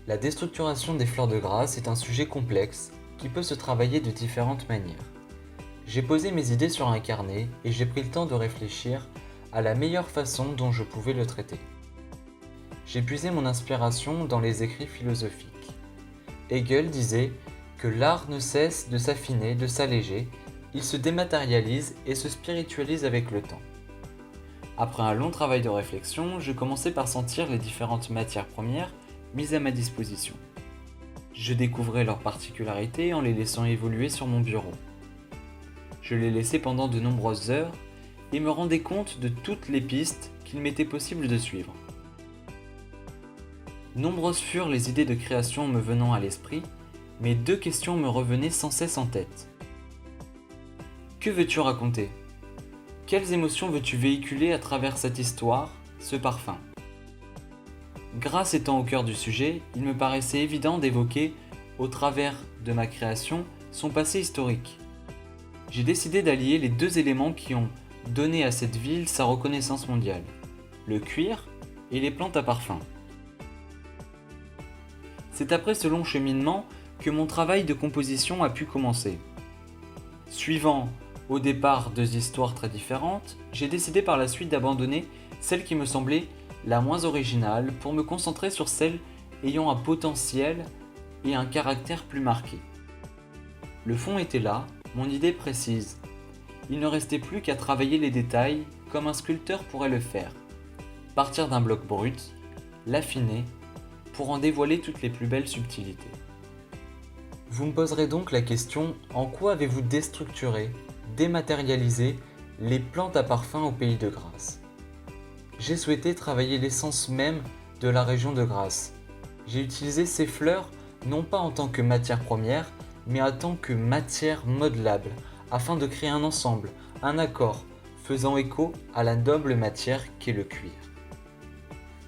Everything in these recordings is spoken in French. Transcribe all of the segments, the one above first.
La déstructuration des fleurs de grâce est un sujet complexe qui peut se travailler de différentes manières. J'ai posé mes idées sur un carnet et j'ai pris le temps de réfléchir à la meilleure façon dont je pouvais le traiter. J'ai puisé mon inspiration dans les écrits philosophiques. Hegel disait que l'art ne cesse de s'affiner, de s'alléger, il se dématérialise et se spiritualise avec le temps. Après un long travail de réflexion, je commençais par sentir les différentes matières premières mises à ma disposition. Je découvrais leurs particularités en les laissant évoluer sur mon bureau. Je les laissais pendant de nombreuses heures et me rendais compte de toutes les pistes qu'il m'était possible de suivre. Nombreuses furent les idées de création me venant à l'esprit, mais deux questions me revenaient sans cesse en tête. Que veux-tu raconter ? Quelles émotions veux-tu véhiculer à travers cette histoire, ce parfum ? Grâce étant au cœur du sujet, il me paraissait évident d'évoquer, au travers de ma création, son passé historique. J'ai décidé d'allier les deux éléments qui ont donné à cette ville sa reconnaissance mondiale, le cuir et les plantes à parfum. C'est après ce long cheminement que mon travail de composition a pu commencer. Suivant au départ deux histoires très différentes, j'ai décidé par la suite d'abandonner celle qui me semblait la moins originale pour me concentrer sur celle ayant un potentiel et un caractère plus marqué. Le fond était là, mon idée précise. Il ne restait plus qu'à travailler les détails comme un sculpteur pourrait le faire. Partir d'un bloc brut, l'affiner, pour en dévoiler toutes les plus belles subtilités. Vous me poserez donc la question, en quoi avez-vous déstructuré, dématérialisé les plantes à parfum au Pays de Grasse ? J'ai souhaité travailler l'essence même de la région de Grasse. J'ai utilisé ces fleurs non pas en tant que matière première, mais en tant que matière modelable, afin de créer un ensemble, un accord, faisant écho à la noble matière qu'est le cuir.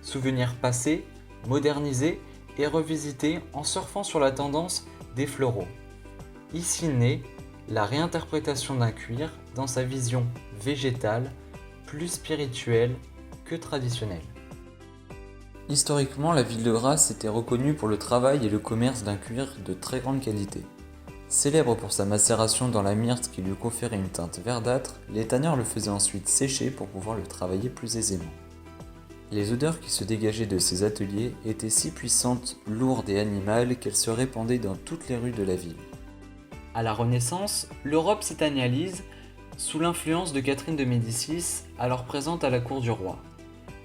Souvenirs passés, modernisés et revisités en surfant sur la tendance des fleuraux. Ici naît la réinterprétation d'un cuir dans sa vision végétale, plus spirituelle que traditionnelle. Historiquement, la ville de Grasse était reconnue pour le travail et le commerce d'un cuir de très grande qualité. Célèbre pour sa macération dans la myrte qui lui conférait une teinte verdâtre, les tanneurs le faisaient ensuite sécher pour pouvoir le travailler plus aisément. Les odeurs qui se dégageaient de ces ateliers étaient si puissantes, lourdes et animales qu'elles se répandaient dans toutes les rues de la ville. À la Renaissance, l'Europe s'italianise sous l'influence de Catherine de Médicis, alors présente à la cour du roi.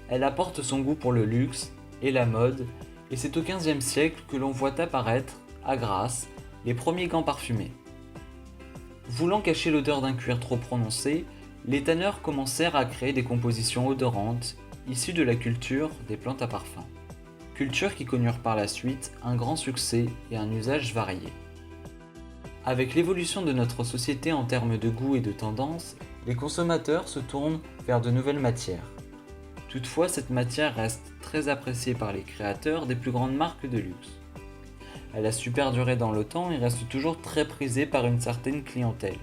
Elle apporte son goût pour le luxe et la mode, et c'est au XVe siècle que l'on voit apparaître, à Grasse, les premiers gants parfumés. Voulant cacher l'odeur d'un cuir trop prononcé, les tanneurs commencèrent à créer des compositions odorantes issues de la culture des plantes à parfum. Culture qui connurent par la suite un grand succès et un usage varié. Avec l'évolution de notre société en termes de goût et de tendance, les consommateurs se tournent vers de nouvelles matières. Toutefois, cette matière reste très appréciée par les créateurs des plus grandes marques de luxe. Elle a su perdurer dans le temps et reste toujours très prisée par une certaine clientèle.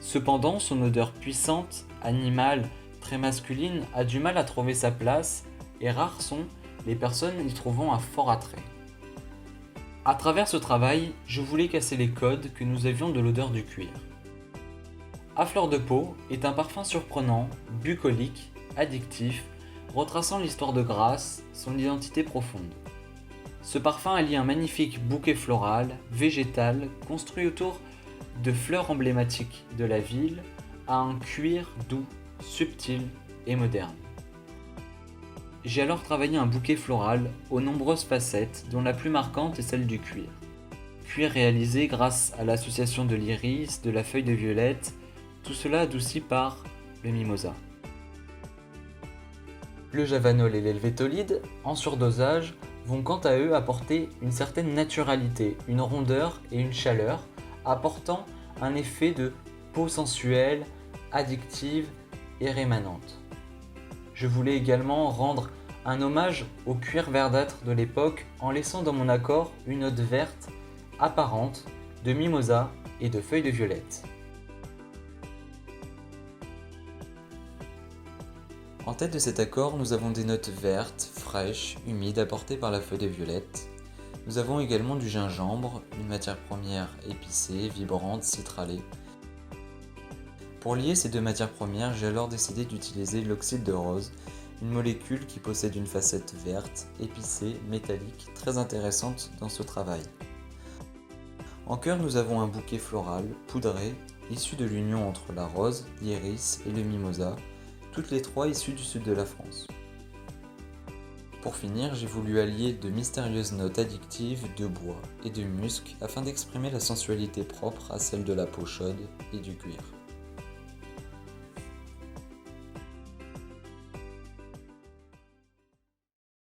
Cependant, son odeur puissante, animale, très masculine, a du mal à trouver sa place et rares sont les personnes y trouvant un fort attrait. À travers ce travail, je voulais casser les codes que nous avions de l'odeur du cuir. À fleur de peau est un parfum surprenant, bucolique, addictif, retraçant l'histoire de Grasse, son identité profonde. Ce parfum allie un magnifique bouquet floral, végétal, construit autour de fleurs emblématiques de la ville, à un cuir doux, subtil et moderne. J'ai alors travaillé un bouquet floral aux nombreuses facettes, dont la plus marquante est celle du cuir. Cuir réalisé grâce à l'association de l'iris, de la feuille de violette, tout cela adouci par le mimosa. Le javanol et l'helvétolide, en surdosage, vont quant à eux apporter une certaine naturalité, une rondeur et une chaleur, apportant un effet de peau sensuelle, addictive et rémanente. Je voulais également rendre un hommage au cuir verdâtre de l'époque en laissant dans mon accord une note verte, apparente, de mimosa et de feuilles de violette. En tête de cet accord, nous avons des notes vertes, fraîches, humides apportées par la feuille de violette, Nous avons également du gingembre, une matière première épicée, vibrante, citralée. Pour lier ces deux matières premières, j'ai alors décidé d'utiliser l'oxyde de rose, une molécule qui possède une facette verte, épicée, métallique, très intéressante dans ce travail. En cœur, nous avons un bouquet floral, poudré, issu de l'union entre la rose, l'iris et le mimosa, toutes les trois issues du sud de la France. Pour finir, j'ai voulu allier de mystérieuses notes addictives de bois et de musc afin d'exprimer la sensualité propre à celle de la peau chaude et du cuir.